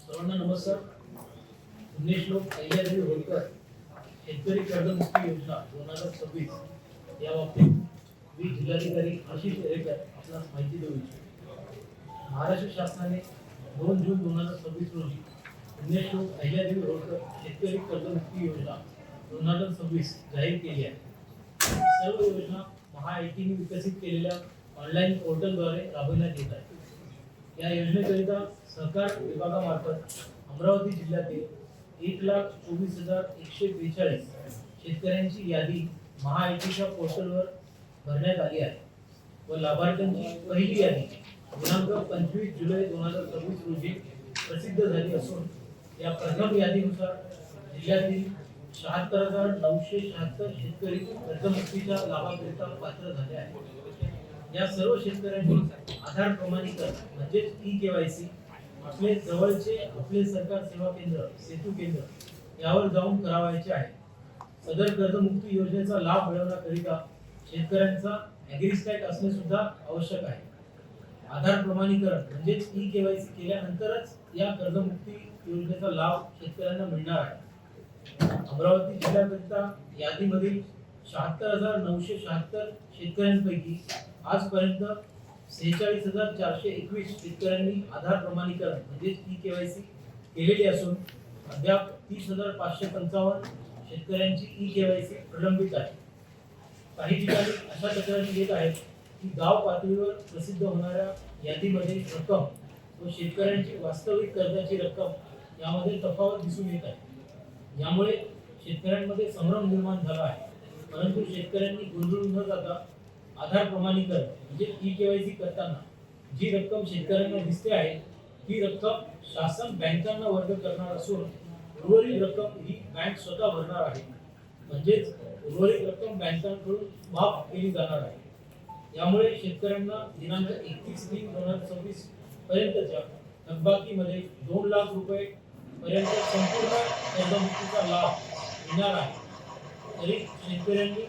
सर्वांना नमस्कार. पुण्यश्लोक अहिल्यादेवी होळकर शेतकरी कर्जमुक्ती योजना 2026 या बाबतीत मी जिल्हाधिकारी आशिष एरेकर आपल्याला माहिती देऊ इच्छितो. महाराष्ट्र शासनाने 2 जून 2026 रोजी पुण्यश्लोक अहिल्यादेवी होळकर शेतकरी कर्जमुक्ती योजना 2026 जाहीर केली आहे. सर्व योजना महाआयटीने विकसित केलेल्या ऑनलाईन पोर्टलद्वारे राबविण्यात येत आहे. या योजनेकरिता सहकार विभागामार्फत अमरावती जिल्ह्यातील 1,24,142 शेतकऱ्यांची यादी महाआयटीच्या पोर्टलवर भरण्यात आली आहे व लाभार्थ्यांची पहिली यादी दिनांक 25 जुलै 2026 रोजी प्रसिद्ध झाली असून या प्रथम यादीनुसार जिल्ह्यातील 76,976 शेतकरी कर्जमुक्तीच्या लाभाकरिता पात्र झाले आहेत. या सर्व शेतकऱ्यांनी आधार प्रमाणीकरण म्हणजेच ई-केवायसी आपले जवळचे आपले सरकार सेवा केंद्र सेतू केंद्र यावर जाऊन करावायचे आहे. सदर कर्जमुक्ती योजनेचा लाभ मिळवण्याकरिता शेतकऱ्यांचा ॲग्रीस्टॅट असणे सुद्धा आवश्यक आहे. आधार प्रमाणीकरण म्हणजेच ई-केवायसी केल्यानंतरच या कर्जमुक्ती योजनेचा लाभ शेतकऱ्यांना मिळणार आहे. अमरावती जिल्ह्याकरिता यादीमधील 76,976 शेतकऱ्यांपैकी आजपर्यंत 46,421 शेतकऱ्यांनी आधार प्रमाणीकरण म्हणजेच ई-केवायसी केलेली असून अद्याप 30,555 शेतकऱ्यांची ई-केवायसी प्रलंबित आहे. काही ठिकाणी अशा तक्रारी येत आहेत की गाव पातळीवर प्रसिद्ध होणाऱ्या यादीमध्ये रक्कम व शेतकऱ्यांची वास्तविक कर्जाची रक्कम यामध्ये तफावत दिसून येत आहे. यामुळे शेतकऱ्यांमध्ये संभ्रम निर्माण झाला आहे. परंतु शेतकऱ्यांनी गोंधळून न जाता आधार प्रमाणीकरण म्हणजे ई-केवायसी करताना जी रक्कम शेतकऱ्यांना दिसते आहे ती रक्कम शासन बँकांना वर्ग करणार असून उर्वरित रक्कम ही बँक स्वतः भरणार आहे. म्हणजेच उर्वरित रक्कम बँकांकडून माफ केली जाणार आहे. यामुळे शेतकऱ्यांना दिनांक 31/3/2026 पर्यंतच्या थकबाकीमध्ये 2 लाख रुपये पर्यंत संपूर्ण कर्जमुक्तीचा लाभ मिळणार आहे. तरी शेतकऱ्यांनी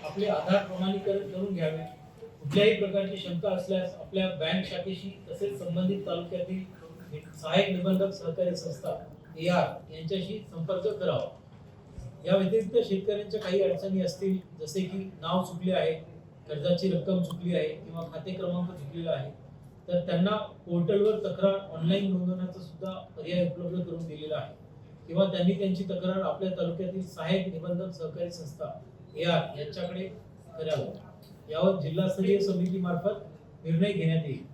आपले आधार प्रमाणीकरण करून घ्यावे. कुठल्याही प्रकारची शंका असल्यास आपल्या बँक शाखेशी तसेच संबंधित तालुक्यातील सहाय्यक निबंधक सहकारी संस्था AR यांच्याशी संपर्क करावा. या व्यतिरिक्त शेतकऱ्यांच्या काही अडचणी असतील जसे की नाव चुकले आहे, कर्जाची रक्कम चुकली आहे किंवा खाते क्रमांक चुकलेला आहे तर त्यांना पोर्टलवर तक्रार ऑनलाईन नोंदवण्याचा सुद्धा पर्याय उपलब्ध करून दिलेला आहे किंवा त्यांनी त्यांची तक्रार आपल्या तालुक्यातील सहाय्यक निबंधक सहकारी संस्था AR यांच्याकडे करावी. यावर जिल्हास्तरीय समितीमार्फत निर्णय घेण्यात येईल.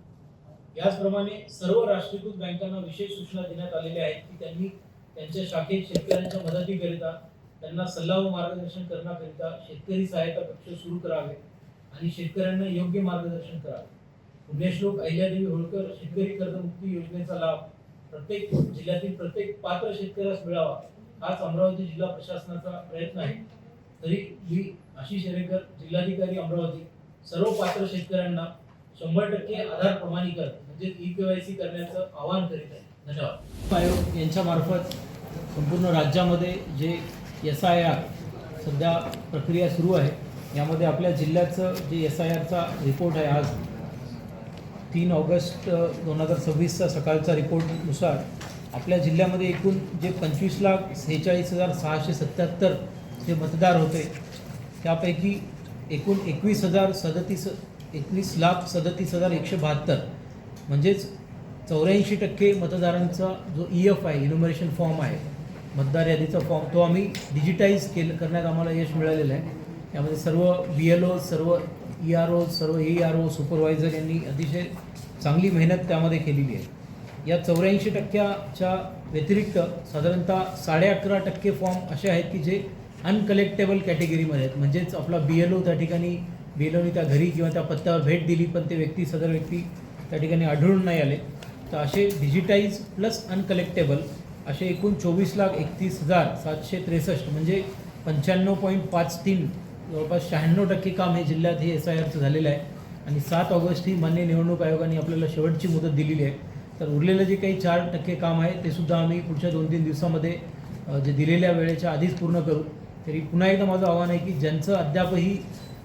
याचप्रमाणे सर्व राष्ट्रीयकृत बँकांना विशेष सूचना देण्यात आलेल्या आहेत की त्यांनी त्यांच्या शाखेत शेतकऱ्यांच्या मदतीकरिता त्यांना सल्ला व मार्गदर्शन करण्याकरिता शेतकरी सहायता कक्ष सुरू करावे आणि शेतकऱ्यांना योग्य मार्गदर्शन करावे. पुण्यश्लोक अहिल्यादेवी होळकर शेतकरी कर्जमुक्ती योजनेचा लाभ प्रत्येक जिल्ह्यातील प्रत्येक पात्र शेतकऱ्यास मिळावा हाच अमरावती जिल्हा प्रशासनाचा प्रयत्न आहे. तरी मी आशिष एरेकर जिल्हाधिकारी अमरावती सर्व पात्र शेतकऱ्यांना 100% आधार प्रमाणीकरण म्हणजे ई-केवायसी करण्याचं आवाहन करीत आहे. धन्यवाद. आयोग यांच्या मार्फत संपूर्ण राज्यामध्ये जे SIR सध्या प्रक्रिया सुरू आहे यामध्ये आपल्या जिल्ह्याचं जे SIRचा रिपोर्ट आहे आज 3 ऑगस्ट 2026चा सकाळचा रिपोर्टनुसार आपल्या जिल्ह्यामध्ये एकूण जे 25,46,677 जे मतदार होते त्यापैकी एकूण 21,37,172 म्हणजेच 84% मतदारांचा जो EF आहे इन्युमरेशन फॉर्म आहे मतदार यादीचा फॉर्म तो आम्ही डिजिटाईज करण्यात आम्हाला यश मिळालेलं आहे. यामध्ये सर्व BLO सर्व ERO सर्व ARO सुपरवायझर यांनी अतिशय चांगली मेहनत त्यामध्ये केलेली आहे. या 84%च्या व्यतिरिक्त साधारणतः 11.5% फॉर्म असे आहेत की जे अनकलेक्टेबल कॅटेगरीमध्ये आहेत. म्हणजेच आपला BLO त्या ठिकाणी BLOने त्या घरी किंवा त्या पत्त्यावर भेट दिली पण ते सदर व्यक्ती त्या ठिकाणी आढळून नाही आले. तर असे डिजिटाईज प्लस अनकलेक्टेबल असे एकूण 24,31,763 म्हणजे 95.53 जवळपास 96% काम हे जिल्ह्यात हे SIRचं झालेलं आहे. आणि 7 ऑगस्ट ही माननीय निवडणूक आयोगाने आपल्याला शेवटची मुदत दिलेली आहे. तर उरलेलं जे काही 4% काम आहे ते सुद्धा आम्ही पुढच्या 2-3 दिवसामध्ये जे दिलेल्या वेळेच्या आधीच पूर्ण करू. तरी पुन्हा एकदा माझं आव्हान आहे की ज्यांचं अद्यापही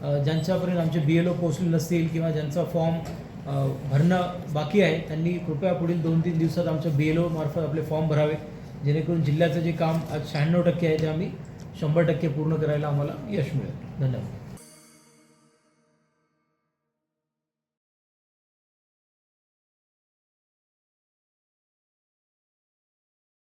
ज्यांच्यापर्यंत आमचे BLO पोहोचले नसतील किंवा ज्यांचा फॉर्म भरणं बाकी आहे त्यांनी कृपया पुढील 2-3 दिवसात आमच्या BLO मार्फत आपले फॉर्म भरावे, जेणेकरून जिल्ह्याचं जे काम आज 96% आहे ते आम्ही 100% पूर्ण करायला आम्हाला यश मिळेल. धन्यवाद.